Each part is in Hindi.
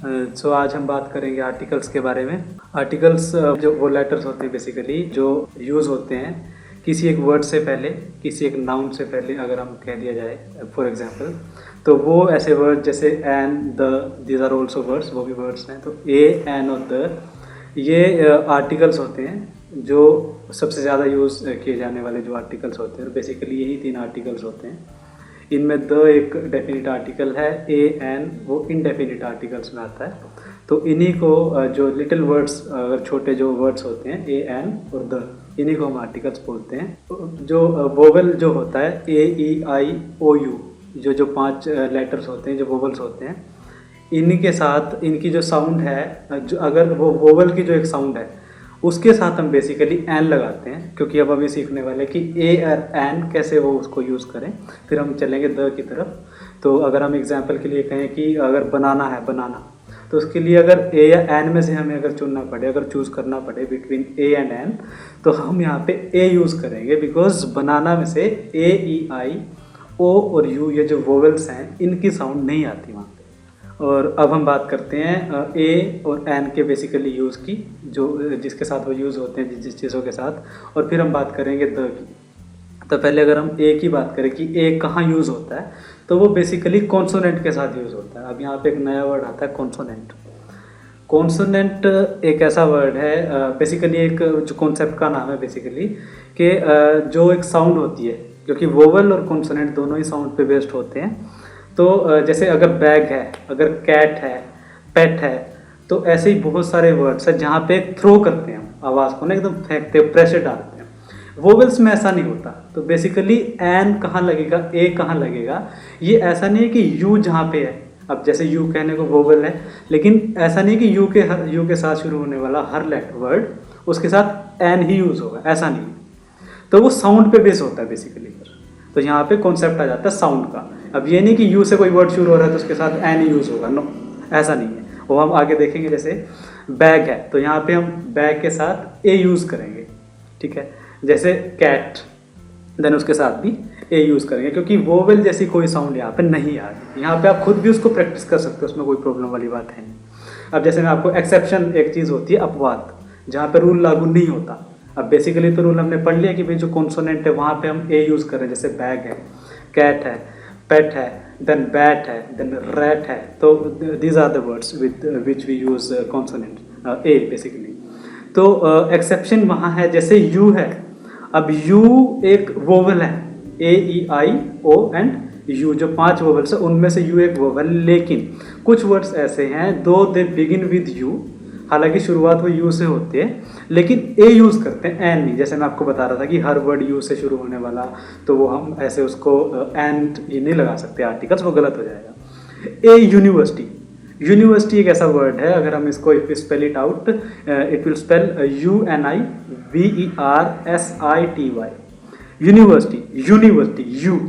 सो आज हम बात करेंगे आर्टिकल्स के बारे में। आर्टिकल्स जो वो लेटर्स होते हैं बेसिकली जो यूज़ होते हैं किसी एक वर्ड से पहले, किसी एक नाउन से पहले अगर हम कह दिया जाए फॉर एग्जांपल, तो वो ऐसे वर्ड जैसे an, the, these are also words, वो भी वर्ड्स हैं। तो ए, एन और द ये आर्टिकल्स होते हैं जो सबसे ज़्यादा यूज़ किए जाने वाले जो आर्टिकल्स होते हैं। बेसिकली यही 3 आर्टिकल्स होते हैं। इनमें द एक डेफिनिट आर्टिकल है, ए, एन वो इनडेफिनिट आर्टिकल्स में आता है। तो इन्हीं को जो लिटिल वर्ड्स, अगर छोटे जो वर्ड्स होते हैं ए, एन और द, इन्हीं को हम आर्टिकल्स बोलते हैं। जो वोवेल जो होता है ए, ई, आई, ओ, यू, जो 5 लेटर्स होते हैं, जो वोवेल्स होते हैं, इन्हीं के साथ इनकी जो साउंड है, जो अगर वो वोवेल की जो एक साउंड है उसके साथ हम बेसिकली एन लगाते हैं, क्योंकि अब हमें सीखने वाले कि ए और एन कैसे वो उसको यूज़ करें। फिर हम चलेंगे द की तरफ। तो अगर हम एग्जांपल के लिए कहें कि अगर बनाना है, बनाना, तो उसके लिए अगर ए या एन में से हमें अगर चुनना पड़े, अगर चूज़ करना पड़े बिटवीन ए एंड एन, तो हम यहाँ पे ए यूज़ करेंगे, बिकॉज बनाना में से ए, ई, आई, ओ और यू ये जो वोवेल्स हैं इनकी साउंड नहीं आती वहाँ पे। और अब हम बात करते हैं ए और एन के बेसिकली यूज़ की, जो जिसके साथ वो यूज़ होते हैं, जिस चीज़ों के साथ। और फिर हम बात करेंगे द की। तो पहले अगर हम ए की बात करें कि ए कहाँ यूज़ होता है, तो वो बेसिकली कॉन्सोनेंट के साथ यूज़ होता है। अब यहाँ पे एक नया वर्ड आता है कॉन्सोनेंट। कॉन्सोनेंट एक ऐसा वर्ड है, बेसिकली एक जो कॉन्सेप्ट का नाम है बेसिकली, कि जो एक साउंड होती है, क्योंकि वोवल और कॉन्सोनेंट दोनों ही साउंड पे बेस्ड होते हैं। तो जैसे अगर बैग है, अगर कैट है, पेट है, तो ऐसे ही बहुत सारे वर्ड्स हैं जहाँ पे थ्रो करते हैं हम आवाज़ को ना, एकदम फेंकते हैं, प्रेशर डालते हैं। वोवेल्स में ऐसा नहीं होता। तो बेसिकली एन कहाँ लगेगा, ए कहाँ लगेगा, ये ऐसा नहीं है कि यू जहाँ पे है। अब जैसे यू कहने को वोवेल है, लेकिन ऐसा नहीं कि यू के साथ शुरू होने वाला हर वर्ड उसके साथ एन ही यूज़ होगा, ऐसा नहीं है। तो वो साउंड पे बेस होता है बेसिकली। तो यहाँ पे कॉन्सेप्ट आ जाता है साउंड का। अब ये नहीं कि यू से कोई वर्ड शुरू हो रहा है तो उसके साथ एन यूज़ होगा, नो, ऐसा नहीं है। वो हम आगे देखेंगे। जैसे बैग है तो यहाँ पे हम बैग के साथ ए यूज़ करेंगे, ठीक है। जैसे कैट, देन उसके साथ भी ए यूज़ करेंगे, क्योंकि वोवेल जैसी कोई साउंड यहाँ पे नहीं आ रही। यहाँ पे आप खुद भी उसको प्रैक्टिस कर सकते हो, उसमें कोई प्रॉब्लम वाली बात है नहीं। अब जैसे मैं आपको एक्सेप्शन एक चीज़ होती है अपवाद, जहाँ पे रूल लागू नहीं होता। अब बेसिकली तो रूल हमने पढ़ लिया कि भाई जो कॉन्सोनेंट है वहाँ पे हम ए यूज़ करें। जैसे बैग है, कैट है, पेट है, देन बैट है, देन रैट है। तो these are the words which we use consonant a basically. तो एक्सेप्शन वहाँ है, जैसे यू है। अब यू एक वोवेल है, ए, ई, आई, ओ एंड यू, जो 5 वोवेल्स है उनमें से यू एक वोवेल। लेकिन कुछ वर्ड्स ऐसे हैं दो दे बिगिन विद यू, हालांकि शुरुआत वो यू से होती है, लेकिन ए यूज़ करते हैं, एन नहीं। जैसे मैं आपको बता रहा था कि हर वर्ड यू से शुरू होने वाला, तो वो हम ऐसे उसको एंड ये नहीं लगा सकते आर्टिकल्स, वो गलत हो जाएगा। ए, यूनिवर्सिटी। यूनिवर्सिटी एक ऐसा वर्ड है, अगर हम इसको if spell it out, it will spell UNIVERSITY। University, university, you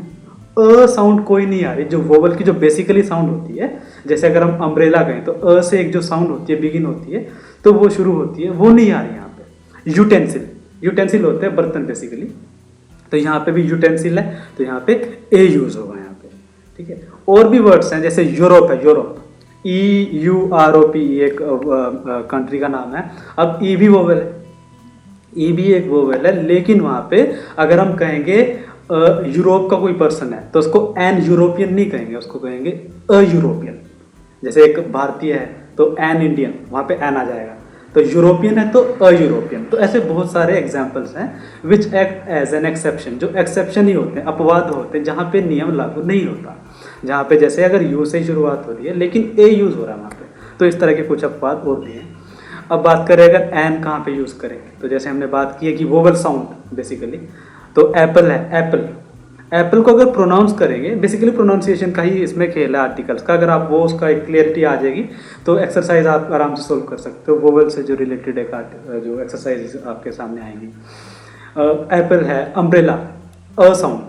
a sound कोई नहीं आ रही, जो वोवल की जो बेसिकली साउंड होती है। जैसे अगर हम अम्ब्रेला कहें तो अ से एक जो साउंड होती है, बिगिन होती है, तो वो शुरू होती है, वो नहीं आ रही यहाँ पे। यूटेंसिल, यूटेंसिल होते हैं बर्तन बेसिकली, तो यहाँ पे भी यूटेंसिल है, तो यहाँ पे ए यूज़ होगा यहाँ पे, ठीक है। और भी वर्ड्स हैं, जैसे यूरोप है, यूरोप, EUROP एक कंट्री का नाम है। अब ई भी वोवेल है, ई भी एक वोवेल है, लेकिन वहाँ पे अगर हम कहेंगे यूरोप का कोई पर्सन है तो उसको एन यूरोपियन नहीं कहेंगे, उसको कहेंगे अ यूरोपियन। जैसे एक भारतीय है तो एन इंडियन, वहाँ पे एन आ जाएगा। तो यूरोपियन है तो अ यूरोपियन। तो ऐसे बहुत सारे एग्जाम्पल्स हैं which act as an exception, जो एक्सेप्शन ही होते हैं, अपवाद होते हैं, जहाँ पे नियम लागू नहीं होता। जहाँ पे जैसे अगर यू से ही शुरुआत हो रही है लेकिन ए यूज़ हो रहा है वहाँ पे, तो इस तरह के कुछ अपवाद और भी हैं। अब बात करें अगर एन कहाँ पे यूज़ करेंगे, तो जैसे हमने बात की है कि वोवल साउंड बेसिकली, तो एप्पल है, एप्पल। एप्पल को अगर प्रोनाउंस करेंगे, बेसिकली प्रोनाउंसिएशन का ही इसमें खेल है आर्टिकल्स का। अगर आप वो उसका एक क्लियरिटी आ जाएगी तो एक्सरसाइज आप आराम से सोल्व कर सकते हो। वोवल से जो रिलेटेड एक जो एक्सरसाइज आपके सामने आएंगी। एप्पल है, umbrella, a sound,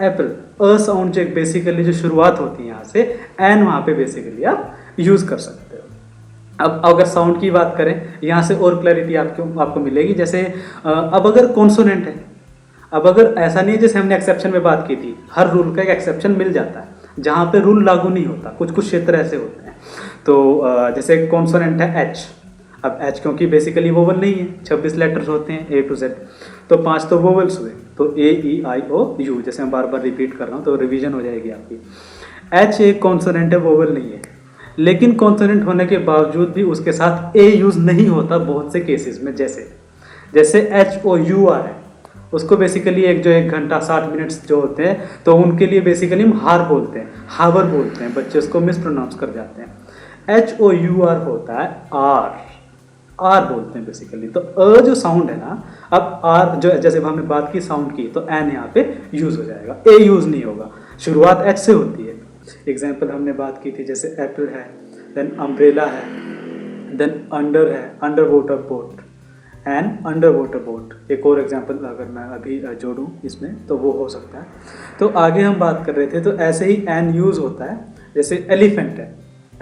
Apple, a sound जो बेसिकली जो शुरुआत होती है यहाँ से, एन वहाँ पे बेसिकली आप यूज़ कर सकते हो। अब अगर साउंड की बात करें, यहाँ से और क्लैरिटी आपको मिलेगी। जैसे अब अगर कॉन्सोनेंट है, अब अगर ऐसा नहीं है जैसे हमने एक्सेप्शन में बात की थी, हर रूल का एक एक्सेप्शन मिल जाता है जहाँ पे रूल लागू नहीं होता, कुछ कुछ क्षेत्र ऐसे होते हैं। तो जैसे कॉन्सोनेंट है एच, अब एच क्योंकि बेसिकली वोवल नहीं है, 26 लेटर्स होते हैं ए टू जेड, तो 5 तो वोवल्स हुए, तो ए ई आई ओ यू, जैसे मैं बार बार रिपीट कर रहा हूँ तो रिवीजन हो जाएगी आपकी। एच एक कॉन्सोनेंट है, वोवल नहीं है, लेकिन कॉन्सोनेंट होने के बावजूद भी उसके साथ ए यूज़ नहीं होता बहुत से केसेस में, जैसे एच ओ यू आर है, उसको बेसिकली एक घंटा 60 मिनट्स जो होते हैं तो उनके लिए बेसिकली हम हार बोलते हैं, हावर बोलते हैं, बच्चे उसको मिस प्रोनाउंस कर जाते हैं। एच ओ यू आर होता है आर बोलते हैं बेसिकली। तो अ जो साउंड है ना, अब आर जो जैसे हमने बात की साउंड की, तो एन यहाँ पे यूज हो जाएगा, ए यूज नहीं होगा, शुरुआत एच से होती है। एग्जाम्पल हमने बात की थी, जैसे एप्पल है, देन अम्ब्रेला है, देन अंडर है, under water boat and under water boat. एक और एग्जाम्पल अगर मैं अभी जोड़ूं इसमें तो वो हो सकता है। तो आगे हम बात कर रहे थे, तो ऐसे ही एन यूज होता है, जैसे एलिफेंट है,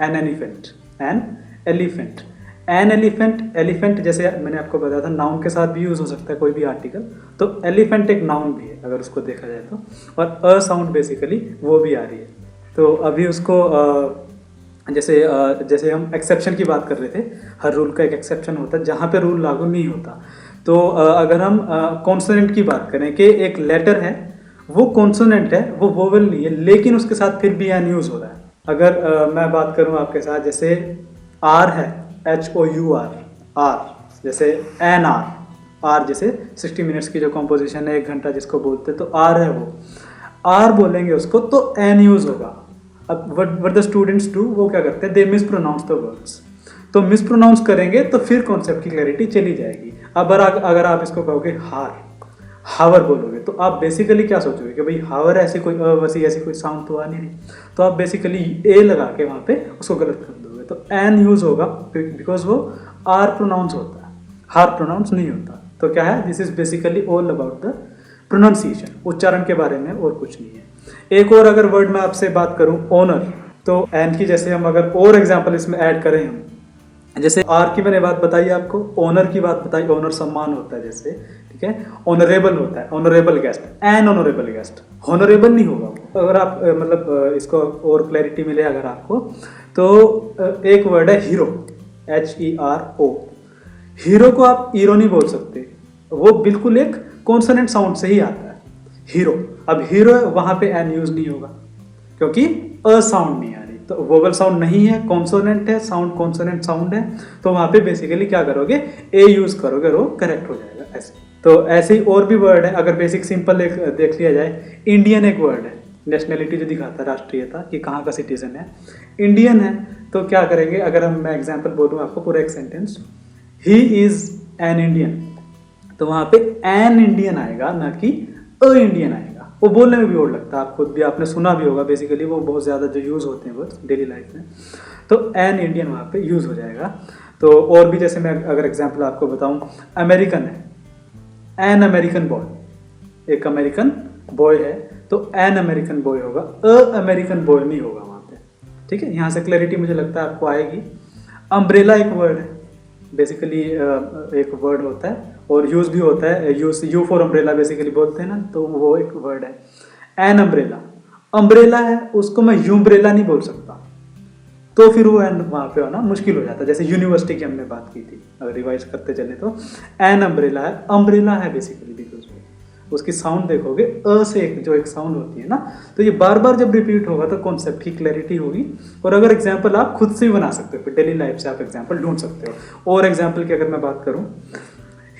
an elephant, an elephant, an elephant, elephant जैसे मैंने आपको बताया था नाउन के साथ भी यूज हो सकता है कोई भी आर्टिकल, तो एलिफेंट एक नाउन भी है अगर उसको देखा जाए तो, और अ साउंड बेसिकली वो भी आ रही है। तो अभी उसको जैसे हम एक्सेप्शन की बात कर रहे थे, हर रूल का एक एक्सेप्शन होता है जहाँ पे रूल लागू नहीं होता। तो अगर हम कॉन्सोनेंट की बात करें कि एक लेटर है वो कॉन्सोनेंट है, वो वोवेल नहीं है, लेकिन उसके साथ फिर भी एन यूज हो रहा है। अगर मैं बात करूँ आपके साथ, जैसे आर है, H O U R, hour जैसे एन आर जैसे 60 मिनट्स की जो कॉम्पोजिशन है, 1 घंटा जिसको बोलते हैं, तो आर है, वो आर बोलेंगे उसको तो एन यूज होगा। अब व्हाट द स्टूडेंट्स डू, वो क्या करते हैं, they mispronounce the words, तो मिस प्रोनाउंस करेंगे तो फिर कॉन्सेप्ट की क्लैरिटी चली जाएगी। अब अगर आप इसको कहोगे हावर बोलोगे, तो आप बेसिकली क्या सोचोगे कि भाई हावर ऐसी कोई साउंड तो आ नहीं रही, तो आप बेसिकली ए लगा के वहाँ पे उसको गलत कर दोगे, तो एन यूज होगा बिकॉज वो आर प्रोनाउंस होता है, हार प्रोनाउंस नहीं होता। तो क्या है, this is basically all about the pronunciation, उच्चारण के बारे में और कुछ नहीं है। एक और अगर वर्ड मैं आपसे बात करूं, ऑनर, तो एन की जैसे हम अगर और एग्जांपल इसमें ऐड करें, हम जैसे आर की मैंने बात बताई आपको, ऑनर की बात बताई, ऑनर सम्मान होता है जैसे, ठीक है, ऑनरेबल होता है, honourable guest, N honourable guest, honourable नहीं होगा वो। अगर आप मतलब इसको और क्लैरिटी मिले अगर आपको, तो एक वर्ड है हीरो, HERO, हीरो को आप हीरो नहीं बोल सकते, वो बिल्कुल एक कॉन्सोनेंट साउंड से ही आता है हीरो। अब हीरो वहां पे एन यूज नहीं होगा क्योंकि अ साउंड नहीं आ रही, तो वोवल साउंड नहीं है, कॉन्सोनेंट है, साउंड कॉन्सोनेंट साउंड है, तो वहां पे बेसिकली क्या करोगे, ए यूज करोगे, वो करेक्ट हो जाएगा ऐसे। तो ऐसे ही और भी वर्ड है, अगर बेसिक सिंपल एक देख लिया जाए, इंडियन एक वर्ड है, नेशनलिटी जो दिखाता है, राष्ट्रीयता कि कहाँ का सिटीजन है, इंडियन है, तो क्या करेंगे, अगर हम मैं एग्जाम्पल बोलूँ आपको पूरा एक sentence, he is an Indian, तो वहां पे एन इंडियन आएगा, ना कि अ इंडियन आएगा। वो बोलने में भी और लगता है, आप खुद भी आपने सुना भी होगा, बेसिकली वो बहुत ज़्यादा जो यूज़ होते हैं वर्ड्स डेली लाइफ में, तो एन इंडियन वहाँ पे यूज़ हो जाएगा। तो और भी जैसे मैं अगर एग्जांपल आपको बताऊं, अमेरिकन है, एन अमेरिकन बॉय, एक अमेरिकन बॉय है तो एन अमेरिकन बॉय होगा, अ अमेरिकन बॉय नहीं होगा वहाँ पे, ठीक है। यहाँ से क्लैरिटी मुझे लगता है आपको आएगी। अम्ब्रेला एक वर्ड है, बेसिकली एक वर्ड होता है और यूज भी होता है, यू फॉर अम्ब्रेला बेसिकली बोलते हैं ना, तो वो एक वर्ड है। एन अम्ब्रेला, अम्ब्रेला है, उसको मैं यूम्ब्रेला नहीं बोल सकता, तो फिर वो एन वहाँ पे होना मुश्किल हो जाता है। जैसे यूनिवर्सिटी की हमने बात की थी, अगर रिवाइज करते चले तो एन अम्ब्रेला है, अम्ब्रेला है बेसिकली, बिकॉज उसकी साउंड देखोगे अ से एक साउंड होती है ना, तो ये बार बार जब रिपीट होगा तो कॉन्सेप्ट की क्लैरिटी होगी। और अगर एग्जाम्पल आप खुद से भी बना सकते हो, डेली लाइफ से आप एग्जाम्पल ढूंढ सकते हो। और एग्जाम्पल की अगर मैं बात करूं,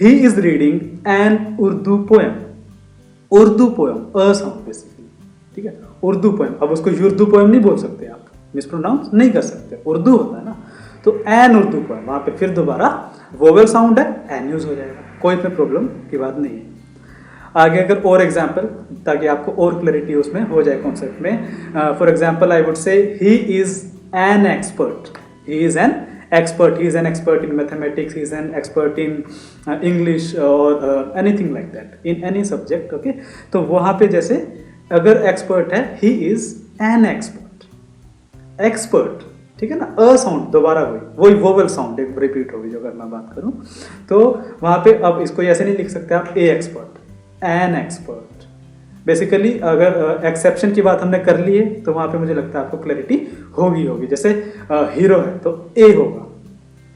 he is reading an Urdu poem, Urdu poem, a sound basically, ठीक है, उर्दू पोएम। अब उसको उर्दू पोएम नहीं बोल सकते आप, मिसप्रोनाउंस नहीं कर सकते, उर्दू होता है ना, तो एन उर्दू पोएम, वहां पे फिर दोबारा वोवेल साउंड है, एन यूज हो जाएगा, कोई पे प्रॉब्लम की बात नहीं है। आगे अगर और एग्जाम्पल, ताकि आपको और क्लैरिटी उसमें हो जाए कॉन्सेप्ट में, for example I would say he is an expert, he is an expert, he is an expert in mathematics, he is an expert in English or anything like that, in any subject, okay। तो वहाँ पे जैसे अगर एक्सपर्ट है, he is an expert, expert, ठीक है ना, अ साउंड दोबारा वही वोवल साउंड एक रिपीट होगी जो अगर मैं बात करूँ, तो वहाँ पे अब इसको ऐसे नहीं लिख सकते आप, ए एक्सपर्ट, एन एक्सपर्ट, बेसिकली अगर एक्सेप्शन की बात हमने कर ली है तो वहाँ पे मुझे लगता है आपको क्लैरिटी होगी। जैसे हीरो है तो ए होगा,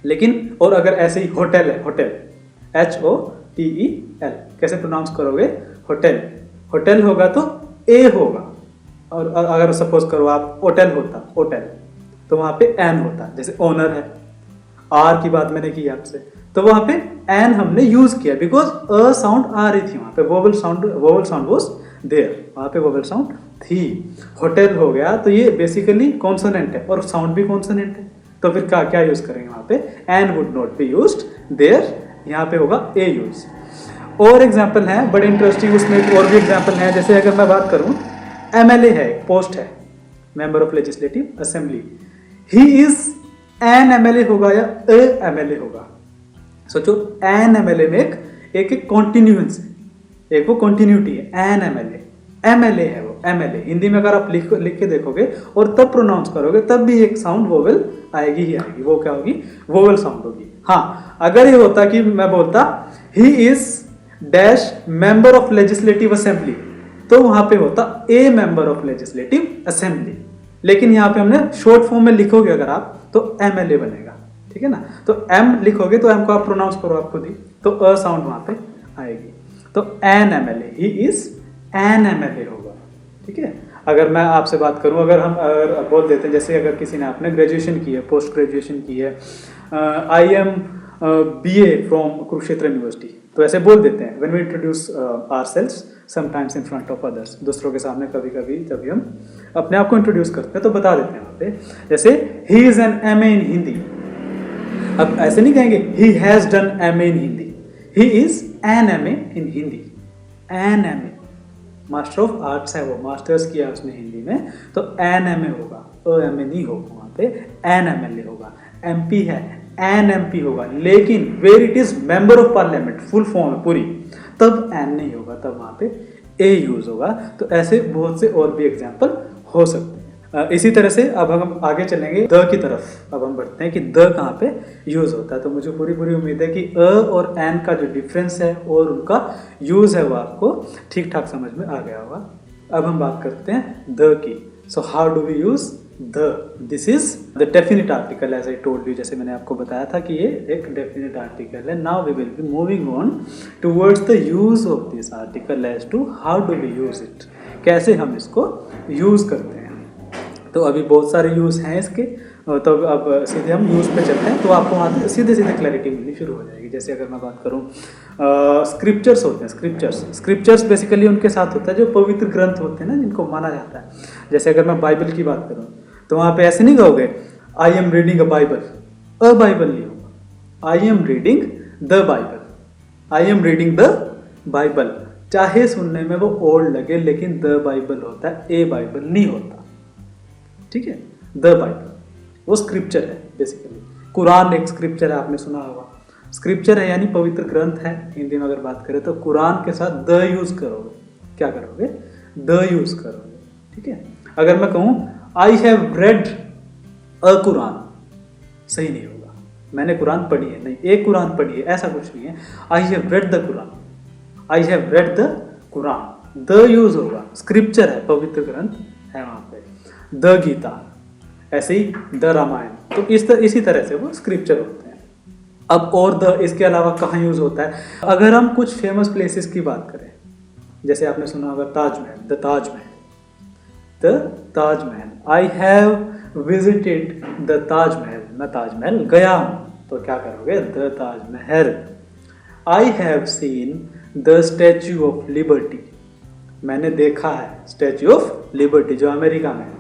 लेकिन और अगर ऐसे ही होटल है, होटल HOTEL कैसे प्रोनाउंस करोगे? होटल, होटल होगा तो ए होगा। और अगर सपोज करो आप होटल होता, होटल, तो वहाँ पे एन होता। जैसे ओनर है, आर की बात मैंने की आपसे, तो वहाँ पे एन हमने यूज किया बिकॉज अ साउंड आ रही थी वहाँ पे, वोवल साउंड वाज देयर, वहाँ पे वोवल साउंड थी। होटल हो गया तो ये बेसिकली कॉन्सोनेंट है और साउंड भी कॉन्सोनेंट है, तो फिर क्या यूज करेंगे वहाँ पे? An would not be used there, यहाँ पे होगा ए यूज। और एग्जाम्पल है बड़े इंटरेस्टिंग, उसमें एक और भी एग्जाम्पल है। जैसे अगर मैं बात करूँ, MLA है, पोस्ट है, member of legislative assembly, he is an MLA होगा या ए MLA होगा? सोचो, एन MLA में एक कॉन्टिन्यूएंस है, एक वो कॉन्टिन्यूटी है, एन MLA है वो, MLA। हिंदी में अगर आप लिख के देखोगे और तब प्रोनाउंस करोगे तब भी एक साउंड वोवेल आएगी ही आएगी। वो क्या होगी? वोवेल साउंड होगी। हाँ, अगर ये होता कि मैं बोलता he is dash member of legislative assembly, तो वहां पे होता ए मेंबर ऑफ लेजिस्लेटिव असेंबली, लेकिन यहाँ पे हमने शॉर्ट फॉर्म में लिखोगे अगर आप तो MLA बनेगा, ठीक है ना? तो M लिखोगे तो M को आप प्रोनाउंस करो आप खुद ही, तो अ साउंड वहां पे आएगी। तो an MLA, he is an MLA होगा, ठीक है। अगर मैं आपसे बात करूं, अगर बोल देते हैं, जैसे अगर किसी ने आपने ग्रेजुएशन की है, पोस्ट ग्रेजुएशन की है, I am BA from Kurukshetra university, तो ऐसे बोल देते हैं when we introduce ourselves sometimes in front of others, दूसरों के सामने कभी कभी जब भी हम अपने आप को इंट्रोड्यूस करते हैं तो बता देते हैं वहाँ पे, जैसे he is an MA in Hindi. अब ऐसे नहीं कहेंगे he has done MA in Hindi, he is an MA in Hindi, an MA, master of arts है वो, मास्टर्स किया उसने हिंदी में, तो एन MA होगा, MA नहीं होगा वहाँ पे, एन MLA होगा। MP है, एन MP होगा, लेकिन where it is member of parliament, full form है पूरी, तब एन नहीं होगा, तब वहाँ पे ए यूज होगा। तो ऐसे बहुत से और भी एग्जाम्पल हो सकते हैं। इसी तरह से अब हम आगे चलेंगे द की तरफ, अब हम बढ़ते हैं कि द कहाँ पे यूज होता है। तो मुझे पूरी उम्मीद है कि अ और एन का जो डिफरेंस है और उनका यूज है वो आपको ठीक ठाक समझ में आ गया होगा। अब हम बात करते हैं द की। So how do we use the? This is the definite article, as I told you, जैसे मैंने आपको बताया था कि ये एक डेफिनेट आर्टिकल है। Now we will be moving on towards the use of this article as to how do we use it, कैसे हम इसको यूज करते हैं। तो अभी बहुत सारे यूज हैं इसके, तो अब सीधे हम यूज पे चलते हैं, तो आपको वहाँ से सीधे क्लैरिटी मिलनी शुरू हो जाएगी। जैसे अगर मैं बात करूँ, स्क्रिप्चर्स होते हैं, स्क्रिप्चर्स बेसिकली उनके साथ होता है जो पवित्र ग्रंथ होते हैं ना, जिनको माना जाता है। जैसे अगर मैं बाइबल की बात करूँ तो वहाँ पे ऐसे नहीं कहोगे I am reading a Bible नहीं होगा, I am reading the Bible, I am reading the Bible. चाहे सुनने में वो ओल्ड लगे, लेकिन द बाइबल होता है, ए बाइबल नहीं होता, ठीक है। द बाइबल वो स्क्रिप्चर है बेसिकली। कुरान एक स्क्रिप्चर है, आपने सुना होगा। स्क्रिप्चर है यानी पवित्र ग्रंथ है। हिंदी में अगर बात करें तो कुरान के साथ द यूज करोगे, क्या करोगे? द यूज करोगे, ठीक है। अगर मैं कहूँ आई हैव रेड अ कुरान, सही नहीं होगा, मैंने कुरान पढ़ी है, नहीं, एक कुरान पढ़ी है, ऐसा कुछ नहीं है। I have read the Quran, I have read the Quran, the use होगा, स्क्रिप्चर है, पवित्र ग्रंथ है वहां पे। द गीता, ऐसे ही द रामायण, तो इसी तरह से वो स्क्रिप्चर होते हैं। अब और द इसके अलावा कहाँ यूज होता है? अगर हम कुछ फेमस प्लेसेस की बात करें, जैसे आपने सुना होगा Taj Mahal, the Taj Mahal, the Taj Mahal, I have visited the Taj Mahal, मैं ताजमहल गया हूं, तो क्या करोगे? The Taj Mahal. I have seen the statue of liberty, मैंने देखा है स्टैच्यू ऑफ लिबर्टी जो अमेरिका में है।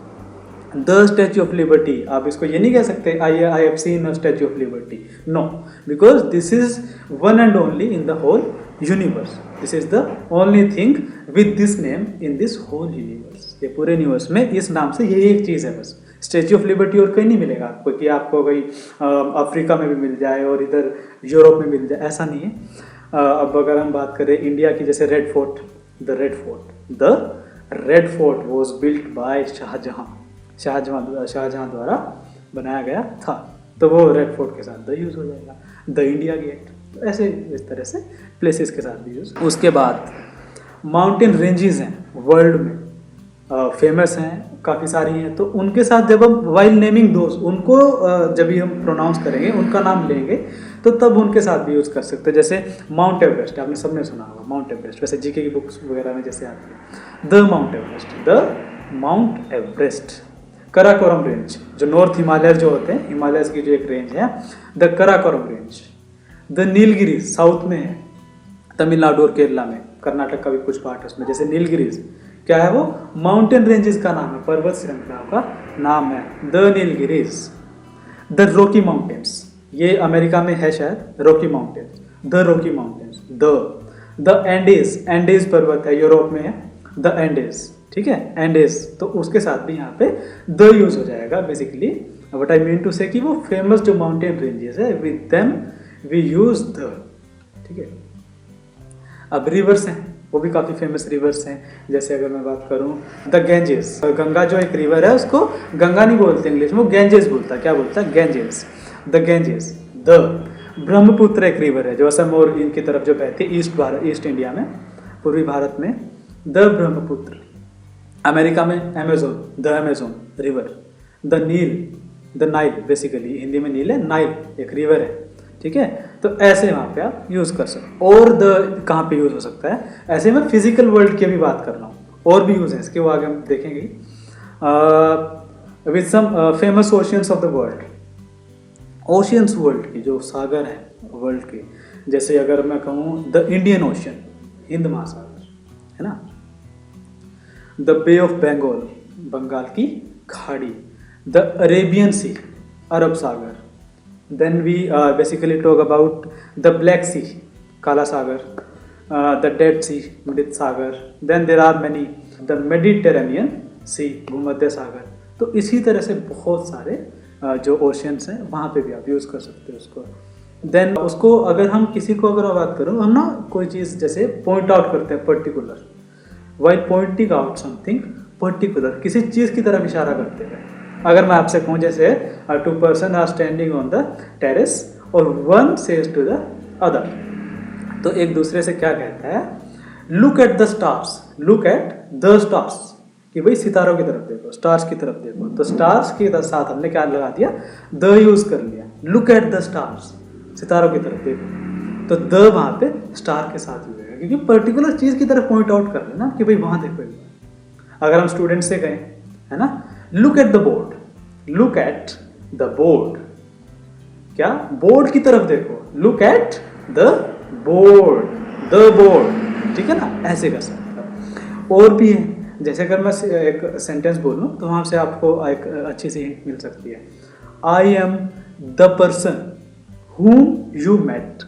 द स्टैच्यू ऑफ लिबर्टी, आप इसको ये नहीं कह सकते I have seen a statue of liberty, no, because this is one and only in the whole universe, this is the only thing with this name in this whole universe. ये पूरे यूनिवर्स में इस नाम से यही एक चीज़ है बस, स्टैच्यू ऑफ लिबर्टी। और कहीं नहीं मिलेगा आपको, कि आपको कहीं अफ्रीका में भी मिल जाए और इधर यूरोप में मिल जाए, ऐसा नहीं है। अब अगर हम बात करें इंडिया की, जैसे red fort, the red fort was built by Shahjahan द्वारा बनाया गया था, तो वो रेड फोर्ट के साथ द यूज हो जाएगा। द इंडिया गेट, तो ऐसे इस तरह से प्लेसेस के साथ भी यूज। उसके बाद माउंटेन रेंजेस हैं वर्ल्ड में फेमस हैं, काफ़ी सारी हैं, तो उनके साथ जब हम वाइल नेमिंग दोज उनको जब भी हम प्रोनाउंस करेंगे, उनका नाम लेंगे, तो तब उनके साथ भी यूज़ कर सकते हैं। जैसे माउंट एवरेस्ट, आपने सबने सुना होगा माउंट एवरेस्ट, वैसे जीके की बुक्स वगैरह में जैसे आती है the mount Everest. Karakoram range, जो नॉर्थ हिमालय जो होते हैं, हिमालयस की जो एक रेंज है, the Karakoram range. The Nilgiris south में है, तमिलनाडु और केरला में, कर्नाटक का भी कुछ पार्ट है उसमें, जैसे नीलगिरीज क्या है वो माउंटेन रेंजेस का नाम है, पर्वत श्रृंखला का नाम है, the Nilgiris. The Rocky mountains, ये अमेरिका में है शायद, Rocky mountains, the Rocky mountains. The Andes पर्वत है, यूरोप में है, द एंडीज, ठीक है, एंडीज, तो उसके साथ भी यहाँ पे द यूज हो जाएगा। Basically what I mean to say कि वो फेमस जो माउंटेन रेंजेस है, with them we use the, ठीक है। अब रिवर्स हैं, वो भी काफ़ी फेमस रिवर्स हैं, जैसे अगर मैं बात करूं द गैंजेस, गंगा जो एक रिवर है उसको गंगा नहीं बोलते इंग्लिश में, वो गैंजेस बोलता है, क्या बोलता है, Ganges, the Ganges. The Brahmaputra एक रिवर है जो असम और इनकी तरफ जो बहती है, ईस्ट इंडिया में, पूर्वी भारत में, द ब्रह्मपुत्र। अमेरिका में Amazon, the Amazon river. The Nile, basically Hindi में नील है, नाइल एक रिवर है, ठीक है। तो ऐसे वहाँ पे आप यूज़ कर सकते। और द कहाँ पे यूज़ हो सकता है, ऐसे मैं फिजिकल वर्ल्ड की भी बात कर रहा हूँ, और भी यूज़ है इसके, वो आगे हम देखेंगे। With some famous oceans of the world, oceans world की जो सागर हैं वर्ल्ड के, जैसे अगर मैं कहूँ द इंडियन ओशियन, हिंद महासागर है ना, the bay of Bengal, Bengal की खाड़ी, द अरेबियन सी, अरब सागर। Then we basically talk about the Black Sea, Kala Sagar, the Dead Sea, Mrit Sagar. Then there are many, the Mediterranean Sea, भूमध्य सागर। तो इसी तरह से बहुत सारे जो ओशियंस हैं वहाँ पे भी आप यूज़ कर सकते हो उसको। देन उसको अगर हम किसी को अगर बात करूँ, हम ना कोई चीज़ जैसे पॉइंट आउट करते हैं particular, while pointing out something particular, किसी चीज़ की तरफ इशारा करते हैं। अगर मैं आपसे कहूँ जैसे two person are standing on the terrace और one says to the other, तो एक दूसरे से क्या कहता है, look at the stars, look at the stars, कि भाई सितारों की तरफ देखो, स्टार्स की तरफ देखो। तो स्टार्स के साथ हमने क्या लगा दिया, द यूज कर लिया, लुक एट द स्टार्स, सितारों की तरफ देखो, तो द वहाँ पे स्टार के साथ यूज होगा, क्योंकि पर्टिकुलर चीज़ की तरफ पॉइंट आउट कर लेना कि भाई वहाँ देखो। अगर हम स्टूडेंट से कहें, है ना, look at the board, look at the board, क्या, बोर्ड की तरफ देखो, look at the board, the board, ठीक है ना, ऐसे कर सकते हो। और भी है, जैसे अगर मैं एक सेंटेंस बोलूँ तो वहाँ से आपको एक अच्छी सी हिंट मिल सकती है। I am the person whom you met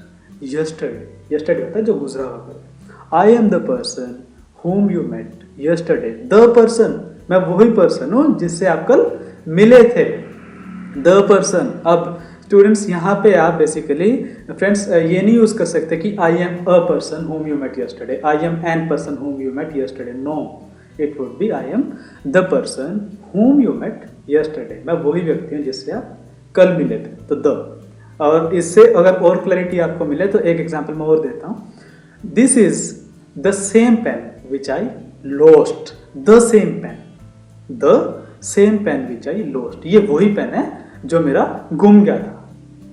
yesterday, yesterday होता है जो गुजरा हुआ। I am the person whom you met yesterday, the person, मैं वही पर्सन हूँ जिससे आप कल मिले थे, the person। अब स्टूडेंट्स यहाँ पे आप बेसिकली फ्रेंड्स ये नहीं यूज़ कर सकते कि I am a person whom you met yesterday, I am an person whom you met yesterday, no, it would be I am the person whom you met yesterday, मैं वही व्यक्ति हूँ जिससे आप कल मिले थे, तो द। और इससे अगर और क्लैरिटी आपको मिले तो एक एग्जांपल मैं और देता हूँ। This is the same pen which I lost, the same pen, the same pen which I lost, ये वही पेन है जो मेरा गुम गया था,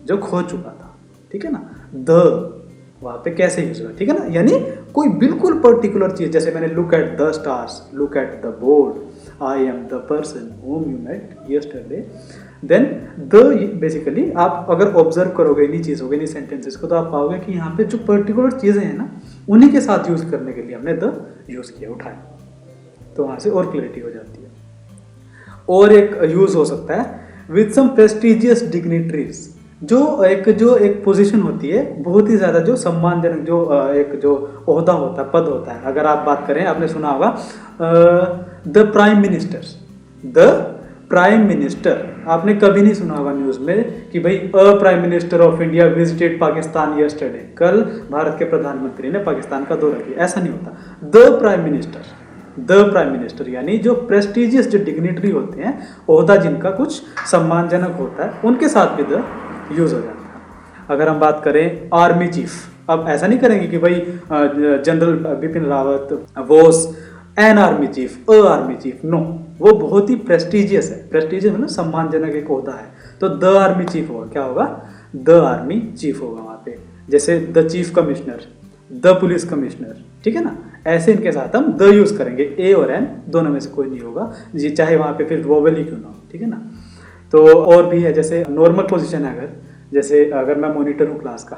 जो खो चुका था, ठीक है ना। द वहाँ पे कैसे यूज हुआ, ठीक है ना, यानी कोई बिल्कुल पर्टिकुलर चीज, जैसे मैंने look at the stars, look at the board, I am the person whom you met yesterday, then the basically आप अगर ऑब्जर्व करोगे इन्हीं चीज़ों को, इन्हीं सेंटेंसेस को, तो आप पाओगे कि यहाँ पे जो पर्टिकुलर चीज़ें हैं ना, उन्हीं के साथ यूज़ करने के लिए हमने द यूज़ किया, उठाया, तो वहाँ से और क्लैरिटी हो जाती है। और एक यूज़ हो सकता है विद सम प्रेस्टिजियस डिग्निटरीज, जो एक पोजीशन होती है बहुत ही ज़्यादा जो सम्मानजनक, जो ओहदा होता है, पद होता है। अगर आप बात करें, आपने सुना होगा the prime minister, the prime minister, आपने कभी नहीं सुना होगा न्यूज़ में कि भाई a prime minister of India visited Pakistan yesterday, कल भारत के प्रधानमंत्री ने पाकिस्तान का दौरा किया, ऐसा नहीं होता। The prime minister, the prime minister, यानी जो प्रेस्टिजियस जो डिग्निटरी होते हैं, ओहदा जिनका कुछ सम्मानजनक होता है, उनके साथ भी द यूज हो जाता है। अगर हम बात करें आर्मी चीफ, अब ऐसा नहीं करेंगे कि भाई general Bipin Rawat was an army chief, a army chief, no, वो बहुत ही प्रेस्टिजियस है। प्रेस्टिजियस मतलब सम्मानजनक एक होता है, तो द आर्मी चीफ होगा, क्या होगा, द आर्मी चीफ होगा वहाँ पे। जैसे the chief commissioner, the police commissioner, ठीक है ना, ऐसे इनके साथ हम द यूज करेंगे, ए और एन दोनों में से कोई नहीं होगा जी, चाहे वहाँ पे फिर वोवेल ही क्यों ना हो, ठीक है ना। तो और भी है, जैसे नॉर्मल पोजीशन है, अगर जैसे अगर मैं मॉनिटर हूँ क्लास का,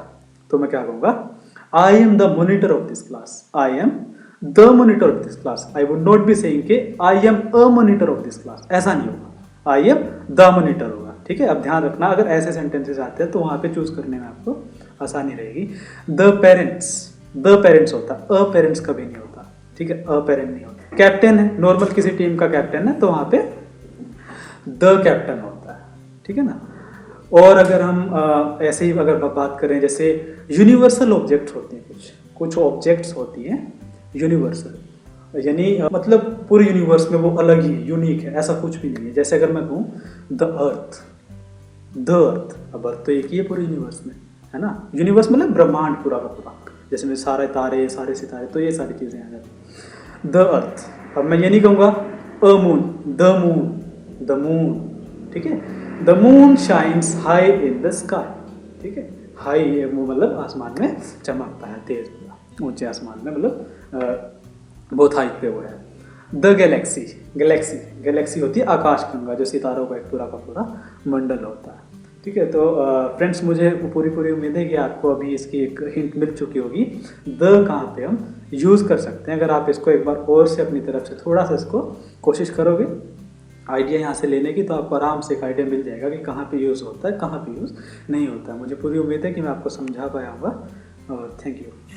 तो मैं क्या कहूँगा, I am the monitor of this class, I am the monitor of this class. I would not be saying के I am a monitor of this class, ऐसा नहीं होगा, आई एम द मॉनिटर होगा, ठीक है। अब ध्यान रखना, अगर ऐसे सेंटेंसेस आते हैं तो वहाँ पे चूज करने में आपको आसानी रहेगी। द पेरेंट्स होता, अ पेरेंट्स कभी नहीं होता, ठीक है, अ पेरेंट नहीं होता। कैप्टन है, नॉर्मल किसी टीम का कैप्टन है, तो वहाँ पे द कैप्टन होता है, ठीक है ना। और अगर हम ऐसे ही अगर बात करें, जैसे यूनिवर्सल ऑब्जेक्ट्स होते हैं, कुछ ऑब्जेक्ट्स होती हैं यूनिवर्सल, यानी मतलब पूरे यूनिवर्स में वो अलग ही है, यूनिक है, ऐसा कुछ भी नहीं है। जैसे अगर मैं कहूँ द अर्थ, अब अर्थ तो एक ही है पूरे यूनिवर्स में, है ना। यूनिवर्स मतलब ब्रह्मांड पूरा का पूरा, जैसे में सारे तारे, सारे सितारे, तो ये सारी चीज़ें आ जाती। द अर्थ, अब मैं ये नहीं कहूँगा अ मून, द मून, ठीक है। The moon shines high in the sky, ठीक है, हाई वो मतलब आसमान में चमकता है, तेज, ऊंचे आसमान में, मतलब बहुत हाइट पे वो है। द गैलेक्सी होती है आकाशगंगा, जो सितारों का एक पूरा का पूरा मंडल होता है, ठीक है। तो फ्रेंड्स, मुझे पूरी उम्मीद है कि आपको अभी इसकी एक हिंट मिल चुकी होगी, द कहाँ पे हम यूज़ कर सकते हैं। अगर आप इसको एक बार और से अपनी तरफ से थोड़ा सा इसको कोशिश करोगे आइडिया यहाँ से लेने की, तो आपको आराम से एक आइडिया मिल जाएगा कि कहाँ पे यूज़ होता है, कहाँ पे यूज़ नहीं होता है। मुझे पूरी उम्मीद है कि मैं आपको समझा पाया होगा, और थैंक यू।